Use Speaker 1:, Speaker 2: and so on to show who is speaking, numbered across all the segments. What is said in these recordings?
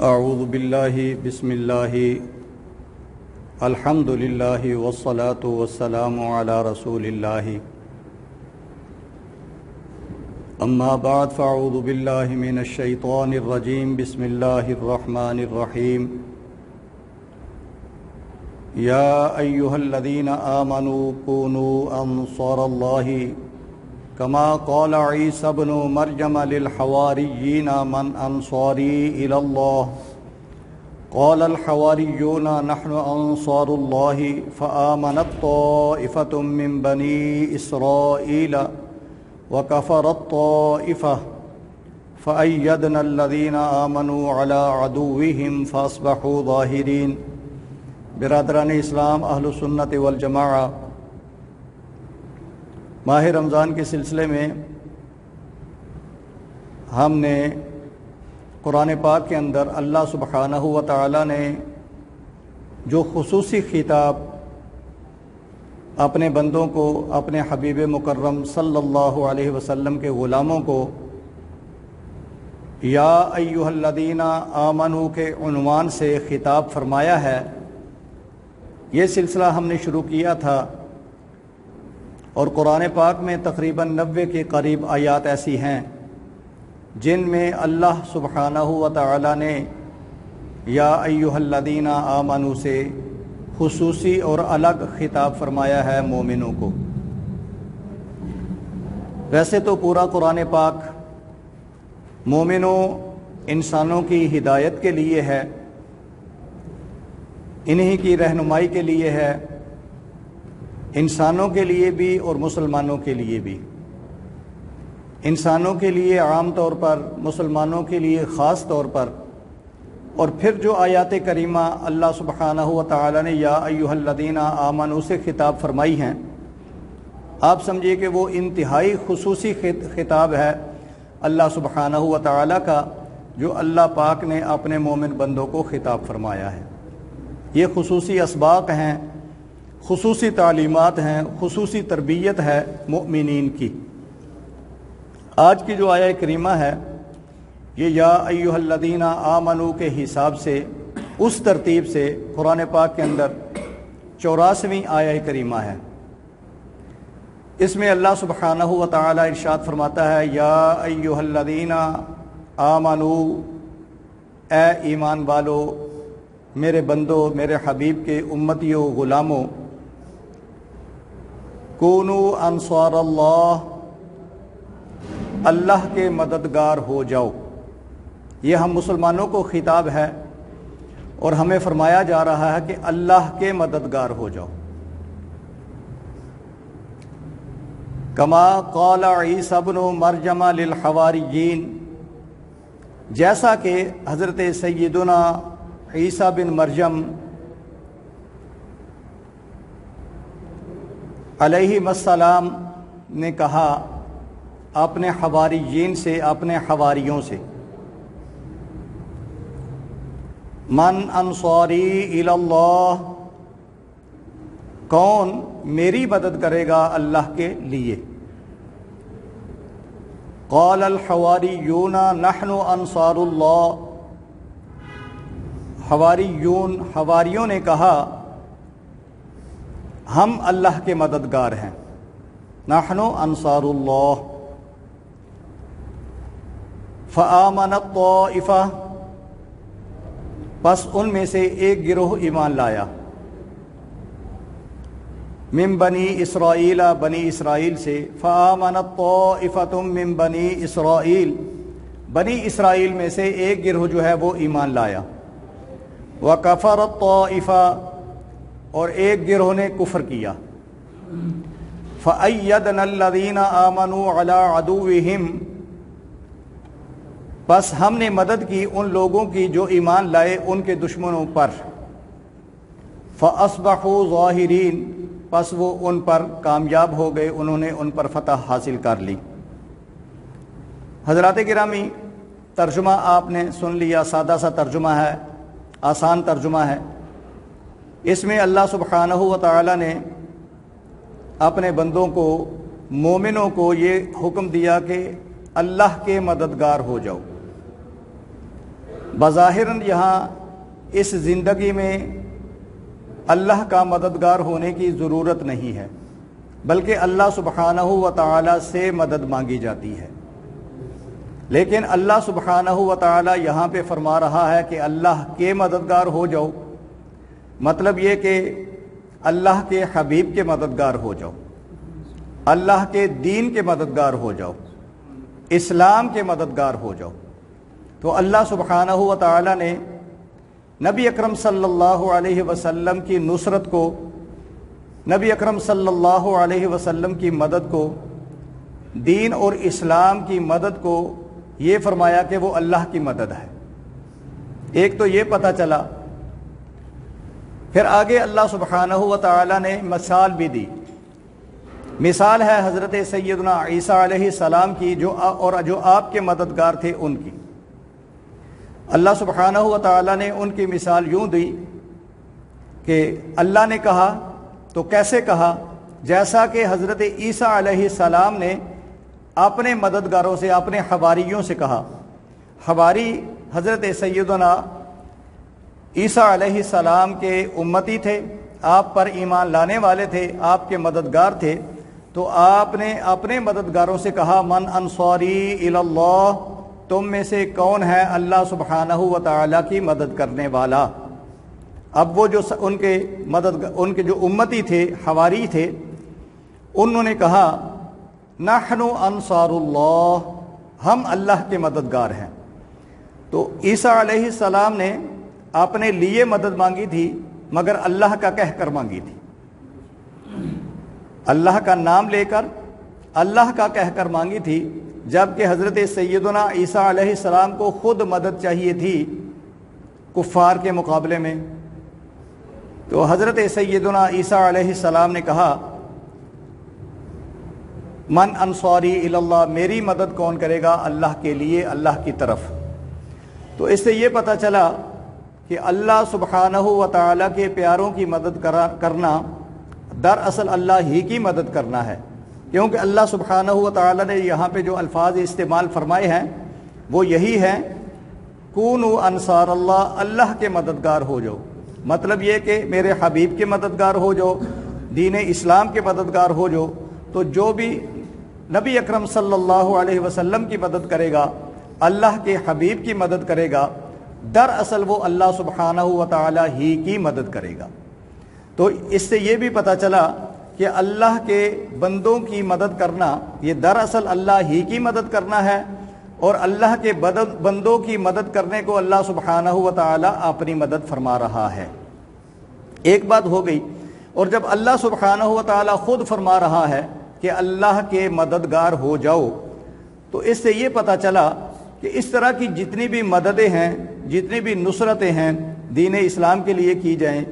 Speaker 1: اعوذ باللہ بسم اللہ الحمد للہ والصلاة والسلام علی رسول اللہ اما بعد فاعوذ باللہ من الشیطان الرجیم بسم اللہ الرحمن الرحیم یا ایہا الذین آمنوا کونوا انصار اللہ كما قال عيسى ابن مريم للحواريين من أنصاري إلى الله قال الحواريون نحن أنصار الله فآمنت طائفة من بني إسرائيل وكفرت طائفة فأيدنا الذين آمنوا على عدوهم فأصبحوا ظاهرين۔ برادران اسلام اہل سنت والجماعہ، ماہ رمضان کے سلسلے میں ہم نے قرآن پاک کے اندر اللہ سبحانہ و تعالی نے جو خصوصی خطاب اپنے بندوں کو، اپنے حبیب مکرم صلی اللہ علیہ وسلم کے غلاموں کو یا ایھا الذین آمنوا کے عنوان سے خطاب فرمایا ہے، یہ سلسلہ ہم نے شروع کیا تھا، اور قرآن پاک میں تقریباً 90 کے قریب آیات ایسی ہیں جن میں اللہ سبحانہ و تعالی نے یا ایھا الذین آمنوا سے خصوصی اور الگ خطاب فرمایا ہے مومنوں کو۔ ویسے تو پورا قرآن پاک مومنوں، انسانوں کی ہدایت کے لیے ہے، انہی کی رہنمائی کے لیے ہے، انسانوں کے لیے بھی اور مسلمانوں کے لیے بھی۔ انسانوں کے لیے عام طور پر، مسلمانوں کے لیے خاص طور پر، اور پھر جو آیات کریمہ اللہ سبحانہ و تعالی نے یا ایھا الذین آمنوا سے خطاب فرمائی ہیں، آپ سمجھیے کہ وہ انتہائی خصوصی خطاب ہے اللہ سبحانہ و تعالی کا، جو اللہ پاک نے اپنے مومن بندوں کو خطاب فرمایا ہے۔ یہ خصوصی اسباق ہیں، خصوصی تعلیمات ہیں، خصوصی تربیت ہے مؤمنین کی۔ آج کی جو آیہ کریمہ ہے یہ یا ایھا الذین آمنوا کے حساب سے، اس ترتیب سے قرآن پاک کے اندر 84ویں آیہ کریمہ ہے۔ اس میں اللہ سبحانہ و تعالی ارشاد فرماتا ہے یا ایھا الذین آمنوا، اے ایمان والو، میرے بندو، میرے حبیب کے امتیوں، غلاموں، کونوا انصار اللہ، اللہ کے مددگار ہو جاؤ۔ یہ ہم مسلمانوں کو خطاب ہے اور ہمیں فرمایا جا رہا ہے کہ اللہ کے مددگار ہو جاؤ۔ کما قال عیسی ابن مریم للحواریین، جیسا کہ حضرت سیدنا عیسیٰ بن مریم علیہ السلام نے کہا اپنے حواریین سے، اپنے حواریوں سے، من انصاری الی اللہ، کون میری مدد کرے گا اللہ کے لیے؟ قال الحواریون نحن انصار اللہ، حواریوں نے کہا ہم اللہ کے مددگار ہیں، نحن انصار اللہ۔ فآمنت طائفہ، پس ان میں سے ایک گروہ ایمان لایا، من بنی اسرائیل، بنی اسرائیل سے، فآمنت طائفۃ من بنی اسرائیل، بنی اسرائیل میں سے ایک گروہ جو ہے وہ ایمان لایا، وکفرت طائفہ، اور ایک گروہ نے کفر کیا، فأیدنا الذین آمنوا علی عدوہم، بس ہم نے مدد کی ان لوگوں کی جو ایمان لائے ان کے دشمنوں پر، فأصبحوا ظاہرین، پس وہ ان پر کامیاب ہو گئے، انہوں نے ان پر فتح حاصل کر لی۔ حضرات گرامی، ترجمہ آپ نے سن لیا، سادہ سا ترجمہ ہے، آسان ترجمہ ہے۔ اس میں اللہ سبحانہ و تعالی نے اپنے بندوں کو، مومنوں کو یہ حکم دیا کہ اللہ کے مددگار ہو جاؤ۔ بظاہراً یہاں اس زندگی میں اللہ کا مددگار ہونے کی ضرورت نہیں ہے، بلکہ اللہ سبحانہ و تعالی سے مدد مانگی جاتی ہے۔ لیکن اللہ سبحانہ و تعالی یہاں پہ فرما رہا ہے کہ اللہ کے مددگار ہو جاؤ، مطلب یہ کہ اللہ کے حبیب کے مددگار ہو جاؤ، اللہ کے دین کے مددگار ہو جاؤ، اسلام کے مددگار ہو جاؤ۔ تو اللہ سبحانہ و تعالی نے نبی اکرم صلی اللہ علیہ وسلم کی نصرت کو، نبی اکرم صلی اللہ علیہ وسلم کی مدد کو، دین اور اسلام کی مدد کو یہ فرمایا کہ وہ اللہ کی مدد ہے۔ ایک تو یہ پتہ چلا، پھر آگے اللہ سبحانہ و تعالی نے مثال بھی دی۔ مثال ہے حضرت سیدنا عیسیٰ علیہ السلام کی، جو آپ کے مددگار تھے ان کی۔ اللہ سبحانہ و تعالی نے ان کی مثال یوں دی کہ اللہ نے کہا تو کیسے کہا، جیسا کہ حضرت عیسیٰ علیہ السلام نے اپنے مددگاروں سے، اپنے حواریوں سے کہا۔ حواری حضرت سیدنا عیسیٰ علیہ السلام کے امتی تھے، آپ پر ایمان لانے والے تھے، آپ کے مددگار تھے۔ تو آپ نے اپنے مددگاروں سے کہا، من انصاری الی اللہ، تم میں سے کون ہے اللہ سبحانہ و تعالی کی مدد کرنے والا؟ اب وہ جو ان کے جو امتی تھے، حواری تھے، انہوں نے کہا نحن انصار اللہ، ہم اللہ کے مددگار ہیں۔ تو عیسیٰ علیہ السلام نے اپنے لیے مدد مانگی تھی، مگر اللہ کا کہہ کر مانگی تھی، اللہ کا نام لے کر، اللہ کا کہہ کر مانگی تھی، جبکہ حضرت سیدنا عیسیٰ علیہ السلام کو خود مدد چاہیے تھی کفار کے مقابلے میں۔ تو حضرت سیدنا عیسیٰ علیہ السلام نے کہا من انصاری الی اللہ، میری مدد کون کرے گا اللہ کے لیے، اللہ کی طرف۔ تو اس سے یہ پتہ چلا کہ اللہ سبحانہ و تعالیٰ کے پیاروں کی مدد کرنا دراصل اللہ ہی کی مدد کرنا ہے، کیونکہ اللہ سبحانہ و تعالیٰ نے یہاں پہ جو الفاظ استعمال فرمائے ہیں وہ یہی ہیں، کونوا انصار اللہ، اللہ کے مددگار ہو جاؤ۔ مطلب یہ کہ میرے حبیب کے مددگار ہو جاؤ، دین اسلام کے مددگار ہو جاؤ۔ تو جو بھی نبی اکرم صلی اللہ علیہ وسلم کی مدد کرے گا، اللہ کے حبیب کی مدد کرے گا، دراصل وہ اللہ سبحانہ و تعالی ہی کی مدد کرے گا۔ تو اس سے یہ بھی پتہ چلا کہ اللہ کے بندوں کی مدد کرنا یہ دراصل اللہ ہی کی مدد کرنا ہے، اور اللہ کے بندوں کی مدد کرنے کو اللہ سبحانہ و تعالی اپنی مدد فرما رہا ہے۔ ایک بات ہو گئی، اور جب اللہ سبحانہ و تعالی خود فرما رہا ہے کہ اللہ کے مددگار ہو جاؤ، تو اس سے یہ پتہ چلا کہ اس طرح کی جتنی بھی مددیں ہیں، جتنی بھی نصرتیں ہیں دین اسلام کے لیے کی جائیں،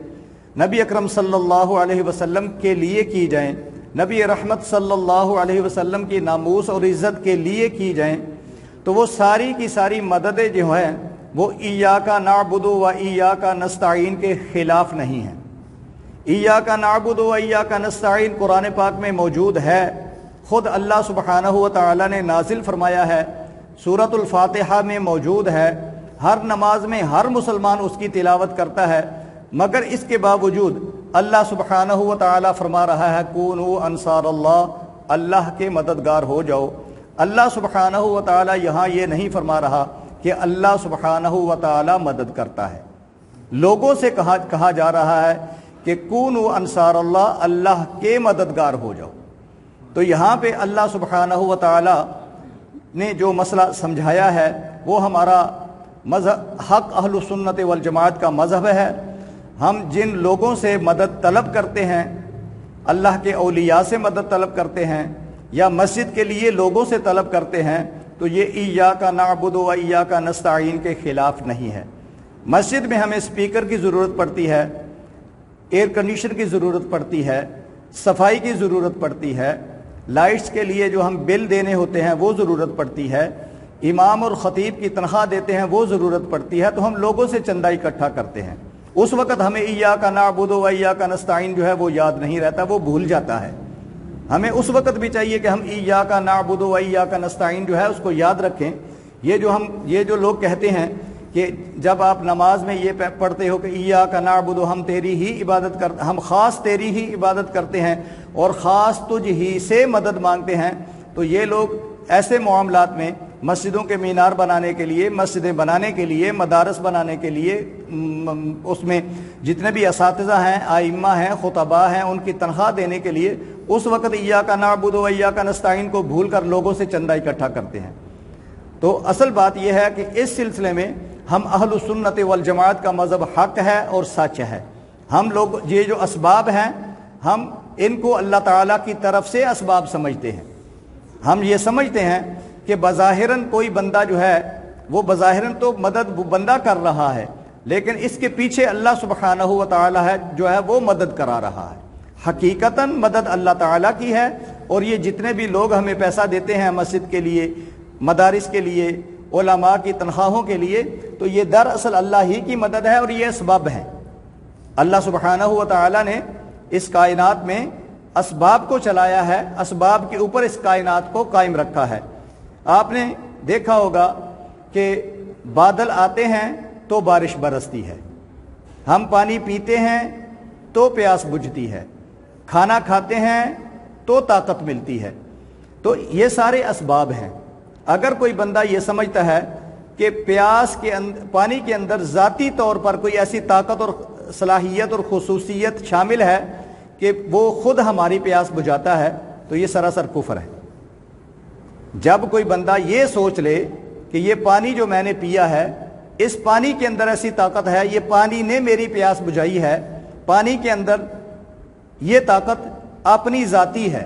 Speaker 1: نبی اکرم صلی اللہ علیہ وسلم کے لیے کی جائیں، نبی رحمت صلی اللہ علیہ وسلم کی ناموس اور عزت کے لیے کی جائیں، تو وہ ساری کی ساری مددیں جو ہیں وہ ایاک نعبد و ایاک نستعین کے خلاف نہیں ہیں۔ ایاک نعبد و ایاک نستعین قرآن پاک میں موجود ہے، خود اللہ سبحانہ و تعالی نے نازل فرمایا ہے، سورۃ الفاتحہ میں موجود ہے، ہر نماز میں ہر مسلمان اس کی تلاوت کرتا ہے، مگر اس کے باوجود اللہ سبحانہ و تعالی فرما رہا ہے کونوا انصار اللہ، اللہ کے مددگار ہو جاؤ۔ اللہ سبحانہ و تعالی یہاں یہ نہیں فرما رہا کہ اللہ سبحانہ و تعالی مدد کرتا ہے، لوگوں سے کہا جا رہا ہے کہ کونوا انصار اللہ، اللہ کے مددگار ہو جاؤ۔ تو یہاں پہ اللہ سبحانہ و تعالی نے جو مسئلہ سمجھایا ہے وہ ہمارا مذہب، حق اہل سنت والجماعت کا مذہب ہے۔ ہم جن لوگوں سے مدد طلب کرتے ہیں، اللہ کے اولیاء سے مدد طلب کرتے ہیں یا مسجد کے لیے لوگوں سے طلب کرتے ہیں، تو یہ ایاک نعبد و ایاک نستعین کے خلاف نہیں ہے۔ مسجد میں ہمیں اسپیکر کی ضرورت پڑتی ہے، ایئر کنڈیشن کی ضرورت پڑتی ہے، صفائی کی ضرورت پڑتی ہے، لائٹس کے لیے جو ہم بل دینے ہوتے ہیں وہ ضرورت پڑتی ہے، امام اور خطیب کی تنخواہ دیتے ہیں وہ ضرورت پڑتی ہے، تو ہم لوگوں سے چندہ اکٹھا کرتے ہیں۔ اس وقت ہمیں ایاک نعبد و ایاک نستعین جو ہے وہ یاد نہیں رہتا، وہ بھول جاتا ہے۔ ہمیں اس وقت بھی چاہیے کہ ہم ایاک نعبد و ایاک نستعین جو ہے اس کو یاد رکھیں۔ یہ جو لوگ کہتے ہیں کہ جب آپ نماز میں یہ پڑھتے ہو کہ ایاک نعبد، ہم تیری ہی عبادت کرتے، ہم خاص تیری ہی عبادت کرتے ہیں اور خاص تجھ ہی سے مدد مانگتے ہیں، تو یہ لوگ ایسے معاملات میں مسجدوں کے مینار بنانے کے لیے، مسجدیں بنانے کے لیے، مدارس بنانے کے لیے، اس میں جتنے بھی اساتذہ ہیں، ائمہ ہیں، خطباء ہیں، ان کی تنخواہ دینے کے لیے اس وقت ایاک نعبد و ایاک نستعین کو بھول کر لوگوں سے چندہ اکٹھا کرتے ہیں۔ تو اصل بات یہ ہے کہ اس سلسلے میں ہم اہل السنت والجماعت کا مذہب حق ہے اور سچ ہے۔ ہم لوگ یہ جو اسباب ہیں، ہم ان کو اللہ تعالیٰ کی طرف سے اسباب سمجھتے ہیں۔ ہم یہ سمجھتے ہیں کہ بظاہراً کوئی بندہ جو ہے وہ بظاہراً تو مدد بندہ کر رہا ہے، لیکن اس کے پیچھے اللہ سبحانہ و تعالیٰ ہے جو ہے وہ مدد کرا رہا ہے۔ حقیقتاً مدد اللہ تعالیٰ کی ہے، اور یہ جتنے بھی لوگ ہمیں پیسہ دیتے ہیں مسجد کے لیے، مدارس کے لیے، علماء کی تنخواہوں کے لیے، تو یہ دراصل اللہ ہی کی مدد ہے اور یہ اسباب ہیں۔ اللہ سبحانہ و تعالیٰ نے اس کائنات میں اسباب کو چلایا ہے، اسباب کے اوپر اس کائنات کو قائم رکھا ہے۔ آپ نے دیکھا ہوگا کہ بادل آتے ہیں تو بارش برستی ہے، ہم پانی پیتے ہیں تو پیاس بجھتی ہے، کھانا کھاتے ہیں تو طاقت ملتی ہے۔ تو یہ سارے اسباب ہیں۔ اگر کوئی بندہ یہ سمجھتا ہے کہ پیاس کے پانی کے اندر ذاتی طور پر کوئی ایسی طاقت اور صلاحیت اور خصوصیت شامل ہے کہ وہ خود ہماری پیاس بجھاتا ہے، تو یہ سراسر کفر ہے۔ جب کوئی بندہ یہ سوچ لے کہ یہ پانی جو میں نے پیا ہے، اس پانی کے اندر ایسی طاقت ہے، یہ پانی نے میری پیاس بجھائی ہے، پانی کے اندر یہ طاقت اپنی ذاتی ہے،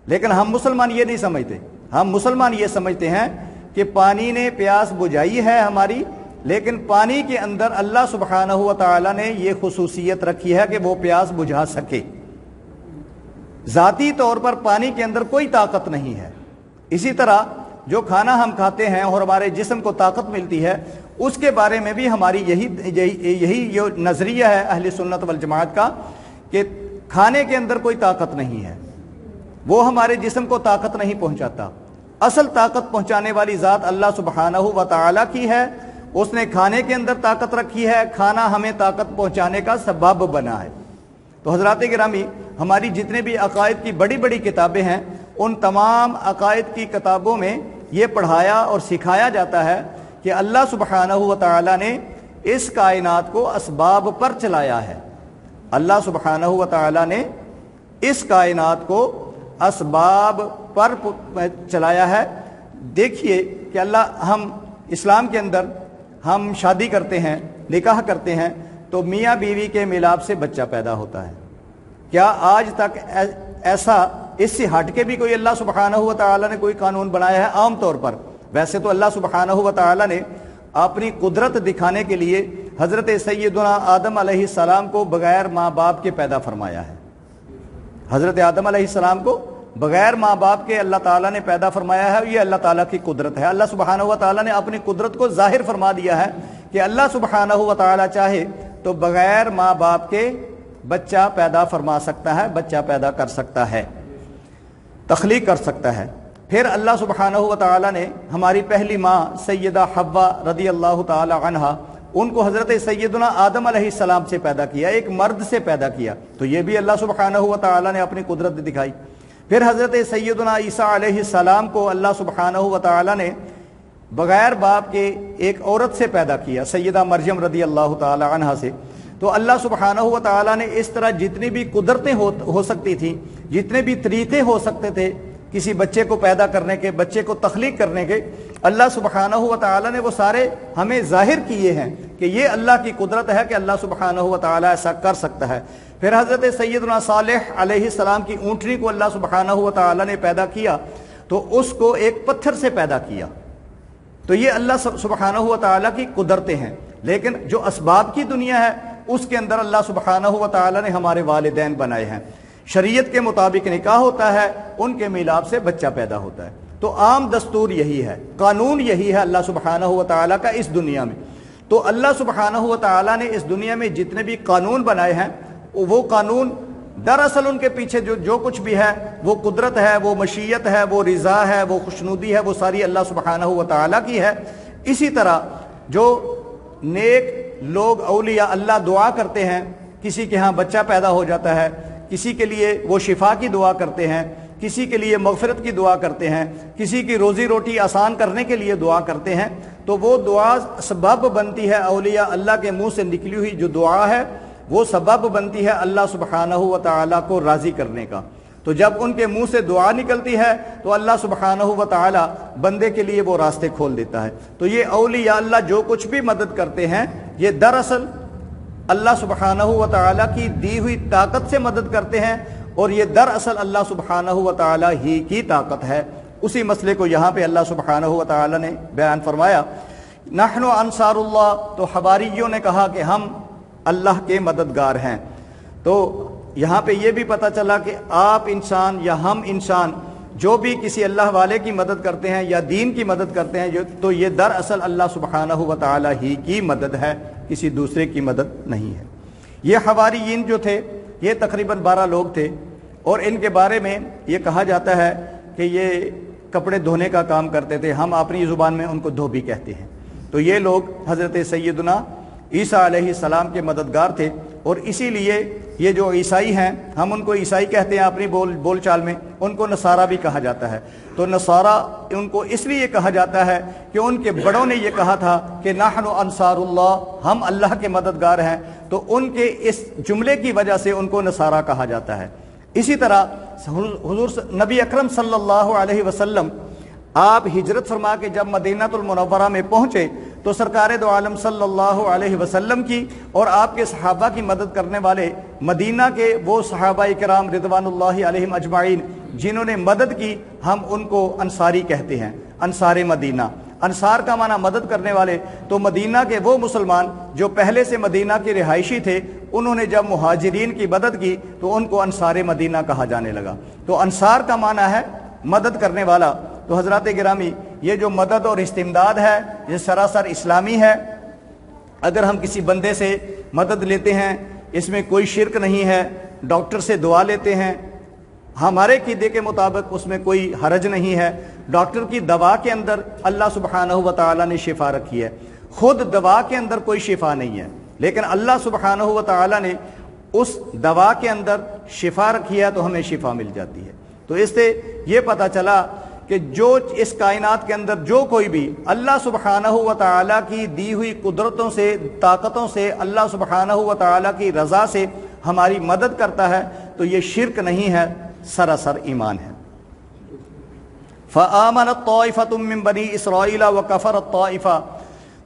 Speaker 1: لیکن ہم مسلمان یہ نہیں سمجھتے۔ ہم مسلمان یہ سمجھتے ہیں کہ پانی نے پیاس بجھائی ہے ہماری، لیکن پانی کے اندر اللہ سبحانہ و تعالیٰ نے یہ خصوصیت رکھی ہے کہ وہ پیاس بجھا سکے۔ ذاتی طور پر پانی کے اندر کوئی طاقت نہیں ہے۔ اسی طرح جو کھانا ہم کھاتے ہیں اور ہمارے جسم کو طاقت ملتی ہے، اس کے بارے میں بھی ہماری یہی جو نظریہ ہے اہل سنت والجماعت کا کہ کھانے کے اندر کوئی طاقت نہیں ہے، وہ ہمارے جسم کو طاقت نہیں پہنچاتا۔ اصل طاقت پہنچانے والی ذات اللہ سبحانہ و تعالیٰ کی ہے، اس نے کھانے کے اندر طاقت رکھی ہے، کھانا ہمیں طاقت پہنچانے کا سبب بنا ہے۔ تو حضرات گرامی، ہماری جتنے بھی عقائد کی بڑی بڑی کتابیں ہیں، ان تمام عقائد کی کتابوں میں یہ پڑھایا اور سکھایا جاتا ہے کہ اللہ سبحانہ و تعالیٰ نے اس کائنات کو اسباب پر چلایا ہے۔ اللہ سبحانہ و تعالیٰ نے اس کائنات کو اسباب پر چلایا ہے۔ دیکھیے کہ ہم اسلام کے اندر ہم شادی کرتے ہیں، نکاح کرتے ہیں، تو میاں بیوی کے ملاپ سے بچہ پیدا ہوتا ہے۔ کیا آج تک ایسا اس سے ہٹ کے بھی کوئی اللہ سبحانہ و تعالیٰ نے کوئی قانون بنایا ہے؟ عام طور پر ویسے تو اللہ سبحانہ و تعالیٰ نے اپنی قدرت دکھانے کے لیے حضرت سیدنا آدم علیہ السلام کو بغیر ماں باپ کے پیدا فرمایا ہے۔ حضرت آدم علیہ السلام کو بغیر ماں باپ کے اللہ تعالیٰ نے پیدا فرمایا ہے، یہ اللہ تعالیٰ کی قدرت ہے۔ اللہ سبحانہ و تعالیٰ نے اپنی قدرت کو ظاہر فرما دیا ہے کہ اللہ سبحانہ و تعالیٰ چاہے تو بغیر ماں باپ کے بچہ پیدا فرما سکتا ہے، بچہ پیدا کر سکتا ہے، تخلیق کر سکتا ہے۔ پھر اللہ سبحانہ و تعالیٰ نے ہماری پہلی ماں سیدہ حوا رضی اللہ تعالی عنہا، ان کو حضرت سیدنا آدم علیہ السلام سے پیدا کیا، ایک مرد سے پیدا کیا، تو یہ بھی اللہ سبحانہ و تعالیٰ نے اپنی قدرت دکھائی۔ پھر حضرت سیدنا عیسیٰ علیہ السلام کو اللہ سبحانہ و تعالیٰ نے بغیر باپ کے ایک عورت سے پیدا کیا، سیدہ مریم رضی اللہ تعالی عنہا سے۔ تو اللہ سبحانہ و تعالیٰ نے اس طرح جتنی بھی قدرتیں ہو سکتی تھیں، جتنے بھی طریقے ہو سکتے تھے کسی بچے کو پیدا کرنے کے، بچے کو تخلیق کرنے کے، اللہ سبحانہ و تعالیٰ نے وہ سارے ہمیں ظاہر کیے ہیں کہ یہ اللہ کی قدرت ہے کہ اللہ سبحانہ و تعالیٰ ایسا کر سکتا ہے۔ پھر حضرت سیدنا صالح علیہ السلام کی اونٹنی کو اللہ سبحانہ و تعالیٰ نے پیدا کیا، تو اس کو ایک پتھر سے پیدا کیا۔ تو یہ اللہ سبحانہ و تعالیٰ کی قدرتیں ہیں۔ لیکن جو اسباب کی دنیا ہے اس کے اندر اللہ سبحانہ و تعالیٰ نے ہمارے والدین بنائے ہیں، شریعت کے مطابق نکاح ہوتا ہے، ان کے میلاد سے بچہ پیدا ہوتا ہے۔ تو عام دستور یہی ہے، قانون یہی ہے اللہ سبحانہ و تعالیٰ کا اس دنیا میں۔ تو اللہ سبحانہ و تعالیٰ نے اس دنیا میں جتنے بھی قانون بنائے ہیں، وہ قانون دراصل ان کے پیچھے جو کچھ بھی ہے وہ قدرت ہے، وہ مشیت ہے، وہ رضا ہے، وہ خوشنودی ہے، وہ ساری اللہ سبحانہ و تعالیٰ کی ہے۔ اسی طرح جو نیک لوگ اولیاء اللہ دعا کرتے ہیں، کسی کے ہاں بچہ پیدا ہو جاتا ہے، کسی کے لیے وہ شفا کی دعا کرتے ہیں، کسی کے لیے مغفرت کی دعا کرتے ہیں، کسی کی روزی روٹی آسان کرنے کے لیے دعا کرتے ہیں، تو وہ دعا سبب بنتی ہے، اولیاء اللہ کے منہ سے نکلی ہوئی جو دعا ہے وہ سبب بنتی ہے اللہ سبحانہ و تعالیٰ کو راضی کرنے کا۔ تو جب ان کے منہ سے دعا نکلتی ہے تو اللہ سبحانہ و تعالیٰ بندے کے لیے وہ راستے کھول دیتا ہے۔ تو یہ اولیاء اللہ جو کچھ بھی مدد کرتے ہیں یہ دراصل اللہ سبحانہ و تعالیٰ کی دی ہوئی طاقت سے مدد کرتے ہیں، اور یہ دراصل اللہ سبحانہ و تعالیٰ ہی کی طاقت ہے۔ اسی مسئلے کو یہاں پہ اللہ سبحانہ و تعالیٰ نے بیان فرمایا، نحن انصار اللہ، تو حواریوں نے کہا کہ ہم اللہ کے مددگار ہیں۔ تو یہاں پہ یہ بھی پتہ چلا کہ آپ انسان یا ہم انسان جو بھی کسی اللہ والے کی مدد کرتے ہیں یا دین کی مدد کرتے ہیں تو یہ دراصل اللہ سبحانہ و تعالیٰ ہی کی مدد ہے، کسی دوسرے کی مدد نہیں ہے۔ یہ حواریین جو تھے یہ تقریباً 12 لوگ تھے، اور ان کے بارے میں یہ کہا جاتا ہے کہ یہ کپڑے دھونے کا کام کرتے تھے، ہم اپنی زبان میں ان کو دھوبی کہتے ہیں۔ تو یہ لوگ حضرت سیدنا عیسیٰ علیہ السلام کے مددگار تھے، اور اسی لیے یہ جو عیسائی ہیں ہم ان کو عیسائی کہتے ہیں اپنی بول چال میں، ان کو نصارہ بھی کہا جاتا ہے۔ تو نصارہ ان کو اس لیے کہا جاتا ہے کہ ان کے بڑوں نے یہ کہا تھا کہ نحن انصار اللہ، ہم اللہ کے مددگار ہیں، تو ان کے اس جملے کی وجہ سے ان کو نصارہ کہا جاتا ہے۔ اسی طرح حضور نبی اکرم صلی اللہ علیہ وسلم آپ ہجرت فرما کے جب مدینہ المنورہ میں پہنچے تو سرکار دو عالم صلی اللہ علیہ وسلم کی اور آپ کے صحابہ کی مدد کرنے والے مدینہ کے وہ صحابہ کرام رضوان اللہ علیہم اجمعین جنہوں نے مدد کی، ہم ان کو انصاری کہتے ہیں، انصار مدینہ۔ انصار کا معنی مدد کرنے والے، تو مدینہ کے وہ مسلمان جو پہلے سے مدینہ کے رہائشی تھے انہوں نے جب مہاجرین کی مدد کی تو ان کو انصار مدینہ کہا جانے لگا۔ تو انصار کا معنی ہے مدد کرنے والا۔ تو حضرات گرامی، یہ جو مدد اور استمداد ہے یہ سراسر اسلامی ہے۔ اگر ہم کسی بندے سے مدد لیتے ہیں اس میں کوئی شرک نہیں ہے، ڈاکٹر سے دعا لیتے ہیں ہمارے عقیدے کے مطابق اس میں کوئی حرج نہیں ہے۔ ڈاکٹر کی دوا کے اندر اللہ سبحانہ و تعالیٰ نے شفا رکھی ہے، خود دوا کے اندر کوئی شفا نہیں ہے، لیکن اللہ سبحانہ و تعالیٰ نے اس دوا کے اندر شفا رکھی ہے تو ہمیں شفا مل جاتی ہے۔ تو اس سے یہ پتہ چلا کہ جو اس کائنات کے اندر جو کوئی بھی اللہ سبحانہ و تعالیٰ کی دی ہوئی قدرتوں سے، طاقتوں سے، اللہ سبحانہ و تعالیٰ کی رضا سے ہماری مدد کرتا ہے تو یہ شرک نہیں ہے، سراسر ایمان ہے۔ فآمنت طائفۃ من بنی اسرائیل وکفرت طائفہ،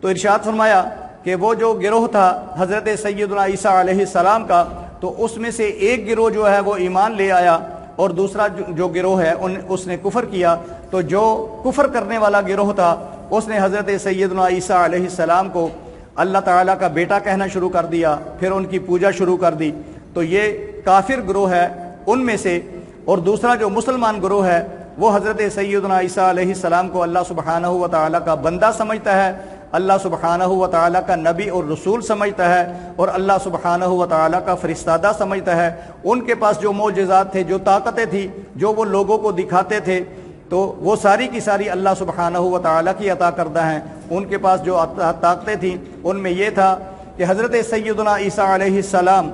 Speaker 1: تو ارشاد فرمایا کہ وہ جو گروہ تھا حضرت سیدنا عیسیٰ علیہ السلام کا، تو اس میں سے ایک گروہ جو ہے وہ ایمان لے آیا اور دوسرا جو گروہ ہے اس نے کفر کیا۔ تو جو کفر کرنے والا گروہ تھا اس نے حضرت سیدنا عیسیٰ علیہ السلام کو اللہ تعالیٰ کا بیٹا کہنا شروع کر دیا، پھر ان کی پوجا شروع کر دی۔ تو یہ کافر گروہ ہے ان میں سے۔ اور دوسرا جو مسلمان گروہ ہے وہ حضرت سیدنا عیسیٰ علیہ السلام کو اللہ سبحانہ و تعالیٰ کا بندہ سمجھتا ہے، اللہ سبحانہ و تعالیٰ کا نبی اور رسول سمجھتا ہے، اور اللہ سبحانہ و تعالیٰ کا فرستادہ سمجھتا ہے۔ ان کے پاس جو معجزات تھے، جو طاقتیں تھیں، جو وہ لوگوں کو دکھاتے تھے، تو وہ ساری کی ساری اللہ سبحانہ و تعالیٰ کی عطا کردہ ہیں۔ ان کے پاس جو طاقتیں تھیں ان میں یہ تھا کہ حضرت سیدنا عیسیٰ علیہ السلام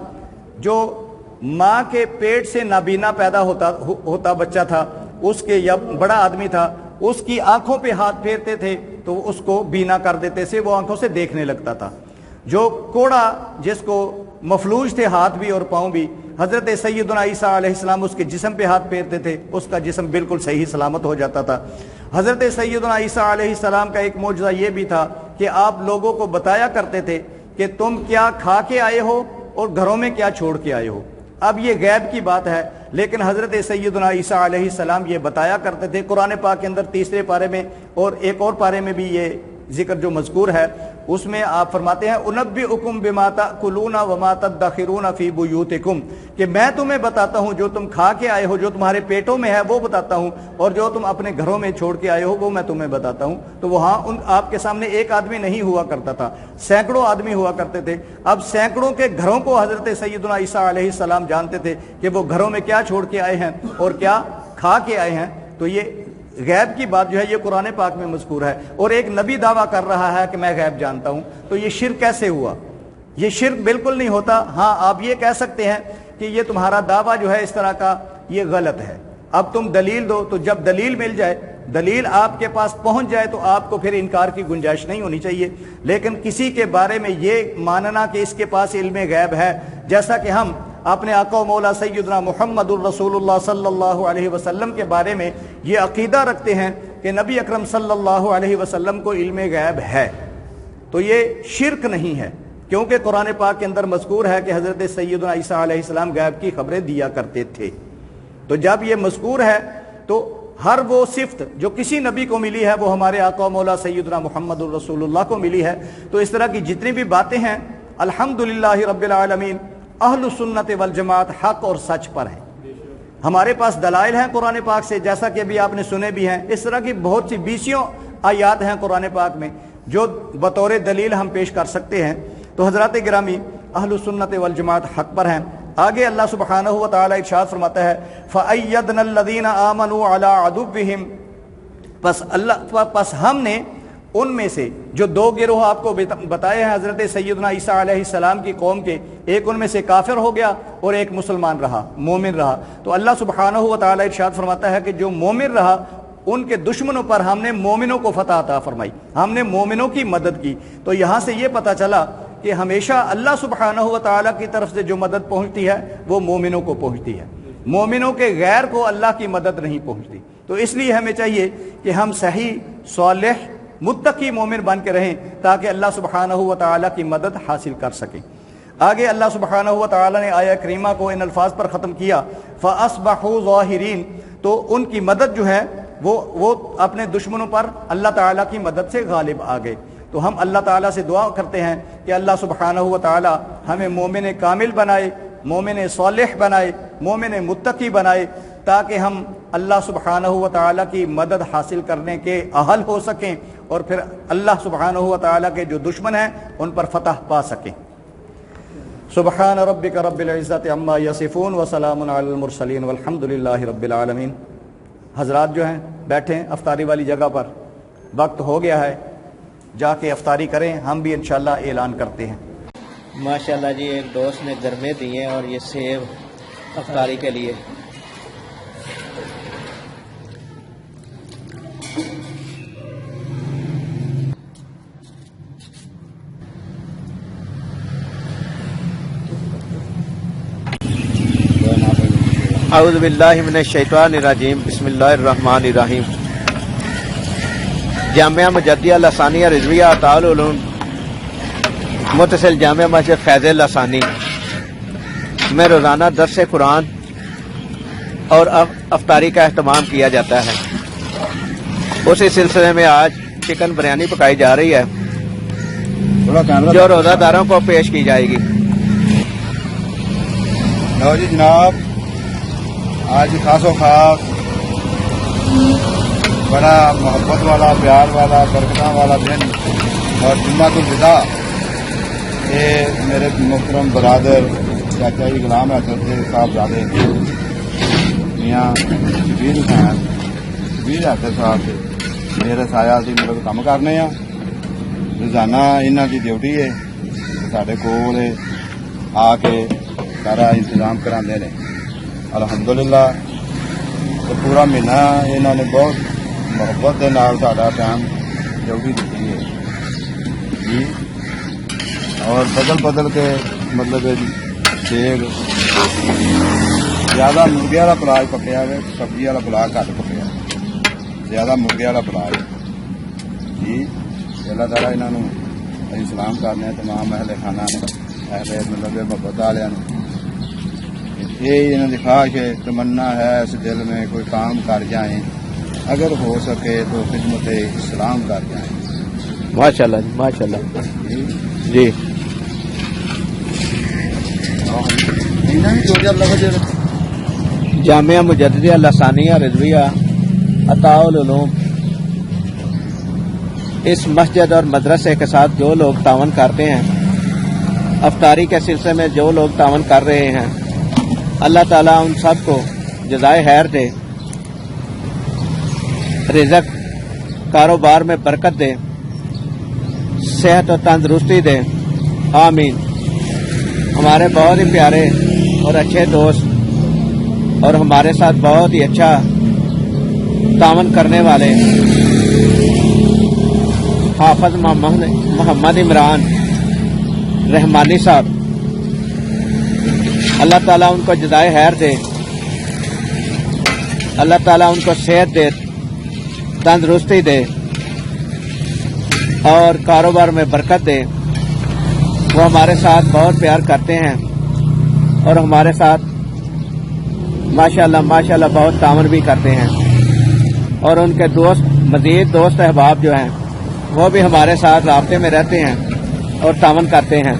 Speaker 1: جو ماں کے پیٹ سے نابینا پیدا ہوتا بچہ تھا، اس کے یا بڑا آدمی تھا، اس کی آنکھوں پہ ہاتھ پھیرتے تھے تو اس کو بینا کر دیتے سے، وہ آنکھوں سے دیکھنے لگتا تھا۔ جو کوڑا جس کو مفلوج تھے ہاتھ بھی اور پاؤں بھی، حضرت سیدنا عیسیٰ علیہ السلام اس کے جسم پہ ہاتھ پھیرتے تھے، اس کا جسم بالکل صحیح سلامت ہو جاتا تھا۔ حضرت سیدنا عیسیٰ علیہ السلام کا ایک معجزہ یہ بھی تھا کہ آپ لوگوں کو بتایا کرتے تھے کہ تم کیا کھا کے آئے ہو اور گھروں میں کیا چھوڑ کے آئے ہو۔ اب یہ غیب کی بات ہے، لیکن حضرت سیدنا عیسیٰ علیہ السلام یہ بتایا کرتے تھے۔ قرآن پاک کے اندر 3 پارے میں اور ایک اور پارے میں بھی یہ ذکر جو مذکور ہے اس میں آپ فرماتے ہیں انبئکم بما تأکلون وما تدخرون فی بیوتکم، کہ میں تمہیں بتاتا ہوں جو تم کھا کے آئے ہو، جو تمہارے پیٹوں میں ہے وہ بتاتا ہوں، اور جو تم اپنے گھروں میں چھوڑ کے آئے ہو وہ میں تمہیں بتاتا ہوں۔ تو وہاں آپ کے سامنے ایک آدمی نہیں ہوا کرتا تھا، سینکڑوں آدمی ہوا کرتے تھے۔ اب سینکڑوں کے گھروں کو حضرت سیدنا عیسیٰ علیہ السلام جانتے تھے کہ وہ گھروں میں کیا چھوڑ کے آئے ہیں اور کیا کھا کے آئے ہیں۔ تو یہ غیب کی بات جو ہے یہ قرآن پاک میں مذکور ہے، اور ایک نبی دعویٰ کر رہا ہے کہ میں غیب جانتا ہوں، تو یہ شرک کیسے ہوا؟ یہ شرک بالکل نہیں ہوتا۔ ہاں آپ یہ کہہ سکتے ہیں کہ یہ تمہارا دعویٰ جو ہے اس طرح کا یہ غلط ہے، اب تم دلیل دو، تو جب دلیل مل جائے، دلیل آپ کے پاس پہنچ جائے، تو آپ کو پھر انکار کی گنجائش نہیں ہونی چاہیے۔ لیکن کسی کے بارے میں یہ ماننا کہ اس کے پاس علم غیب ہے، جیسا کہ ہم اپنے آقا و مولا سیدنا محمد الرسول اللہ صلی اللہ علیہ وسلم کے بارے میں یہ عقیدہ رکھتے ہیں کہ نبی اکرم صلی اللہ علیہ وسلم کو علم غیب ہے، تو یہ شرک نہیں ہے، کیونکہ قرآن پاک کے اندر مذکور ہے کہ حضرت سیدنا عیسیٰ علیہ السلام غیب کی خبریں دیا کرتے تھے۔ تو جب یہ مذکور ہے تو ہر وہ صفت جو کسی نبی کو ملی ہے وہ ہمارے آقا و مولا سیدنا محمد الرسول اللہ کو ملی ہے۔ تو اس طرح کی جتنی بھی باتیں ہیں الحمدللہ رب العالمین، اہل سنت والجماعت حق اور سچ پر ہیں۔ ہمارے پاس دلائل ہیں قرآن پاک سے، جیسا کہ ابھی آپ نے سنے بھی ہیں، اس طرح کی بہت سی 20 آیات ہیں قرآن پاک میں جو بطور دلیل ہم پیش کر سکتے ہیں۔ تو حضرات گرامی، اہل سنت والجماعت حق پر ہیں۔ آگے اللہ سبحانہ و تعالی ارشاد فرماتا ہے فَأَيَّدْنَا الَّذِينَ آمَنُوا عَلَىٰ عَدُوِّهِمْ، پس ہم نے ان میں سے جو دو گروہ آپ کو بتائے ہیں حضرت سیدنا عیسیٰ علیہ السلام کی قوم کے، ایک ان میں سے کافر ہو گیا اور ایک مسلمان رہا، مومن رہا، تو اللہ سبحانہ و تعالی ارشاد فرماتا ہے کہ جو مومن رہا ان کے دشمنوں پر ہم نے مومنوں کو فتح عطا فرمائی، ہم نے مومنوں کی مدد کی۔ تو یہاں سے یہ پتہ چلا کہ ہمیشہ اللہ سبحانہ و تعالیٰ کی طرف سے جو مدد پہنچتی ہے وہ مومنوں کو پہنچتی ہے، مومنوں کے غیر کو اللہ کی مدد نہیں پہنچتی۔ تو اس لیے ہمیں چاہیے کہ ہم صحیح، صالح، متقی مومن بن کے رہیں تاکہ اللہ سبحانہ و تعالیٰ کی مدد حاصل کر سکیں۔ آگے اللہ سبحانہ و تعالیٰ نے آیہ کریمہ کو ان الفاظ پر ختم کیا فَأَصْبَحُوا ظَاهِرِينَ، تو ان کی مدد جو ہے وہ اپنے دشمنوں پر اللہ تعالیٰ کی مدد سے غالب آ گئے۔ تو ہم اللہ تعالیٰ سے دعا کرتے ہیں کہ اللہ سبحانہ و تعالیٰ ہمیں مومن کامل بنائے، مومن صالح بنائے، مومن متقی بنائے، تاکہ ہم اللہ سبحانہ و تعالیٰ کی مدد حاصل کرنے کے اہل ہو سکیں اور پھر اللہ سبحانہ و تعالیٰ کے جو دشمن ہیں ان پر فتح پا سکیں۔ سبحان ربک رب العزت عما یصفون وسلام علی المرسلین والحمد للہ رب العالمین۔ حضرات جو ہیں بیٹھیں افطاری والی جگہ پر، وقت ہو گیا ہے، جا کے افطاری کریں، ہم بھی انشاءاللہ اعلان کرتے ہیں۔
Speaker 2: ماشاءاللہ جی، ایک دوست نے گرمے دیے اور یہ سیب افطاری کے لیے۔ اعوذ باللہ من الشیطان الرجیم، بسم اللہ الرحمن الرحیم۔ جامعہ مجدیہ لسانیہ رضویہ تعالعلوم متصل جامعہ مسجد فیض لسانی میں روزانہ درس قرآن اور افطاری کا اہتمام کیا جاتا ہے۔ اسی سلسلے میں آج چکن بریانی پکائی جا رہی ہے جو روزہ داروں کو پیش کی جائے گی۔
Speaker 3: لو جی جناب، آج خاص و خاص بڑا محبت والا، پیار والا، برکتوں والا دن اور جمعہ الوداع، یہ میرے محترم برادر چاچا جی غلام حسن صاحب زادے میاں شبیر حسین حسن صاحب سے میرے سایہ سے مطلب کام کرنے ہاں، روزانہ انہوں کی ڈیوٹی ہے، سارے کول آ کے سارا انتظام کراندے نے۔ الحمدللہ تو پورا مہینہ انہوں نے بہت محبت کے نال سارا ٹائم ڈیوٹی دیتی ہے جی، اور بدل کے مطلب سیب زیادہ مرغے والا پلاج پکیا ہے، سبزی والا پلاج گھٹ پکیا، زیادہ مرغے والا پلاج جی۔ اللہ تعالیٰ انہوں نے سلام کرنے تمام اہل خانہ نے، اہل مطلب محبت والوں، یہ انہوں کی خواہش ہے، تمنا ہے اس دل میں کوئی کام کر جائیں، اگر ہو سکے تو خدمت اسلام کر جائیں۔
Speaker 2: ماشاءاللہ جی، ماشاءاللہ جی۔ جامعہ مجدیہ لسانیہ رضویہ تعالعلوم، اس مسجد اور مدرسے کے ساتھ جو لوگ تعاون کرتے ہیں، افطاری کے سلسلے میں جو لوگ تعاون کر رہے ہیں، اللہ تعالیٰ ان سب کو جزائے خیر دے۔ رزق کاروبار میں برکت دے، صحت و تندرستی دے، آمین۔ ہمارے بہت ہی پیارے اور اچھے دوست اور ہمارے ساتھ بہت ہی اچھا تعاون کرنے والے حافظ محمد عمران رحمانی صاحب، اللہ تعالیٰ ان کو جزائے خیر دے، اللہ تعالیٰ ان کو صحت دے، تندرستی دے اور کاروبار میں برکت دے۔ وہ ہمارے ساتھ بہت پیار کرتے ہیں اور ہمارے ساتھ ماشاءاللہ بہت تعاون بھی کرتے ہیں، اور ان کے مزید دوست احباب جو ہیں وہ بھی ہمارے ساتھ رابطے میں رہتے ہیں اور تعاون کرتے ہیں۔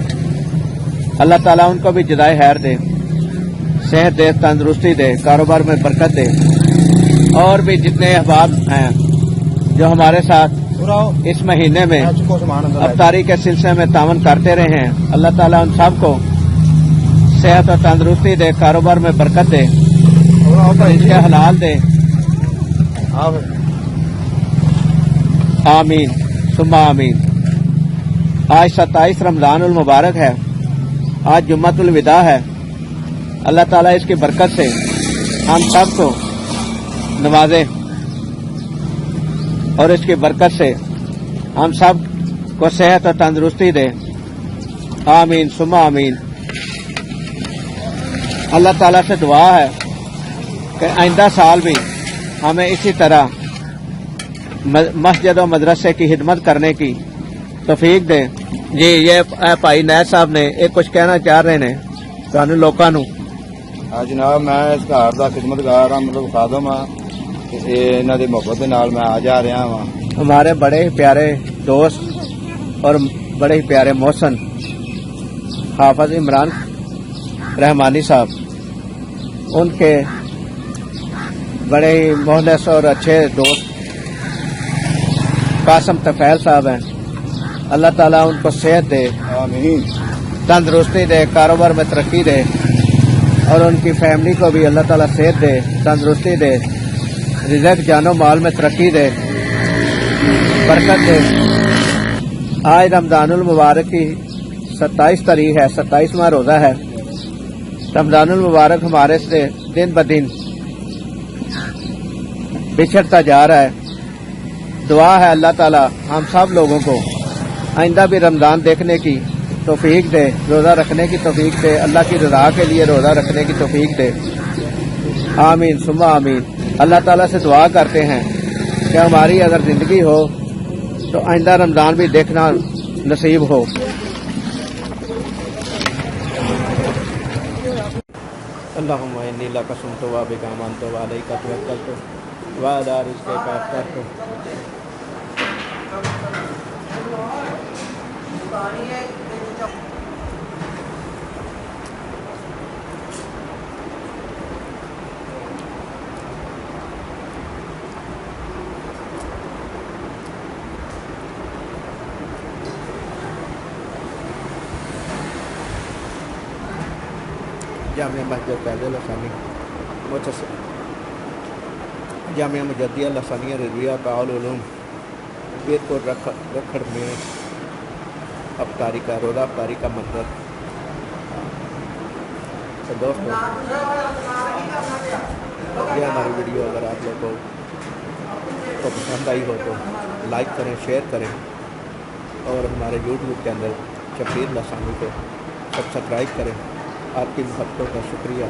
Speaker 2: اللہ تعالیٰ ان کو بھی جزائے خیر دے، صحت دے، تندرستی دے، کاروبار میں برکت دے، اور بھی جتنے احباب ہیں جو ہمارے ساتھ اس مہینے میں افطاری کے سلسلے میں تعاون کرتے رہے ہیں، اللہ تعالیٰ ان سب کو صحت اور تندرستی دے، کاروبار میں برکت دے، اس کے حلال دے، آمین ثم آمین۔ آج 27 رمضان المبارک ہے، آج جمعۃ الوداع ہے۔ اللہ تعالیٰ اس کی برکت سے ہم سب کو نوازے اور اس کی برکت سے ہم سب کو صحت اور تندرستی دے، آمین ثم آمین۔ اللہ تعالیٰ سے دعا ہے کہ آئندہ سال بھی ہمیں اسی طرح مسجد و مدرسے کی خدمت کرنے کی توفیق دے۔ جی یہ بھائی نیت صاحب نے ایک کچھ کہنا چاہ رہے ہیں سانو لوکاں نو۔
Speaker 3: ہاں جناب، میں اس گھر کا خدمتگار ہاں، مطلب خادم ہاں، انہاں دی محبت دے نال میں آ جا رہا ہاں۔
Speaker 2: ہمارے بڑے ہی پیارے دوست اور بڑے ہی پیارے محسن حافظ عمران رحمانی صاحب، ان کے بڑے ہی مخلص اور اچھے دوست قاسم طفیل صاحب ہیں، اللہ تعالیٰ ان کو صحت دے،
Speaker 3: آمین،
Speaker 2: تندرستی دے، کاروبار میں ترقی دے، اور ان کی فیملی کو بھی اللہ تعالیٰ صحت دے، تندرستی دے، رزق جان و مال میں ترقی دے، برکت دے۔ آج رمضان المبارک کی 27 تاریخ ہے، 27واں روزہ ہے۔ رمضان المبارک ہمارے سے دن بدن بچھڑتا جا رہا ہے۔ دعا ہے اللہ تعالیٰ ہم سب لوگوں کو آئندہ بھی رمضان دیکھنے کی توفیق دے، روزہ رکھنے کی توفیق دے، اللہ کی رضا کے لیے روزہ رکھنے کی توفیق دے، آمین ثم آمین۔ اللہ تعالیٰ سے دعا کرتے ہیں کہ ہماری اگر زندگی ہو تو آئندہ رمضان بھی دیکھنا نصیب ہو۔ اللہم انی لک صمت و بک آمنت و علیک توکلت وعلی رزقک افطرت۔ جامعہ مسجد فیض لسانی، جامعہ مجدیہ لسانیہ رضویہ تعالعلوم پیر کو رکھڑ میں افطاری کا روزہ افطاری کا منظر۔ تو دوستوں یہ ہماری ویڈیو اگر آپ لوگوں کو پسند آئی ہو تو لائک کریں، شیئر کریں، اور ہمارے یوٹیوب چینل شبیر لسانی کو سبسکرائب کریں۔ آپ کی محبتوں کا شکریہ۔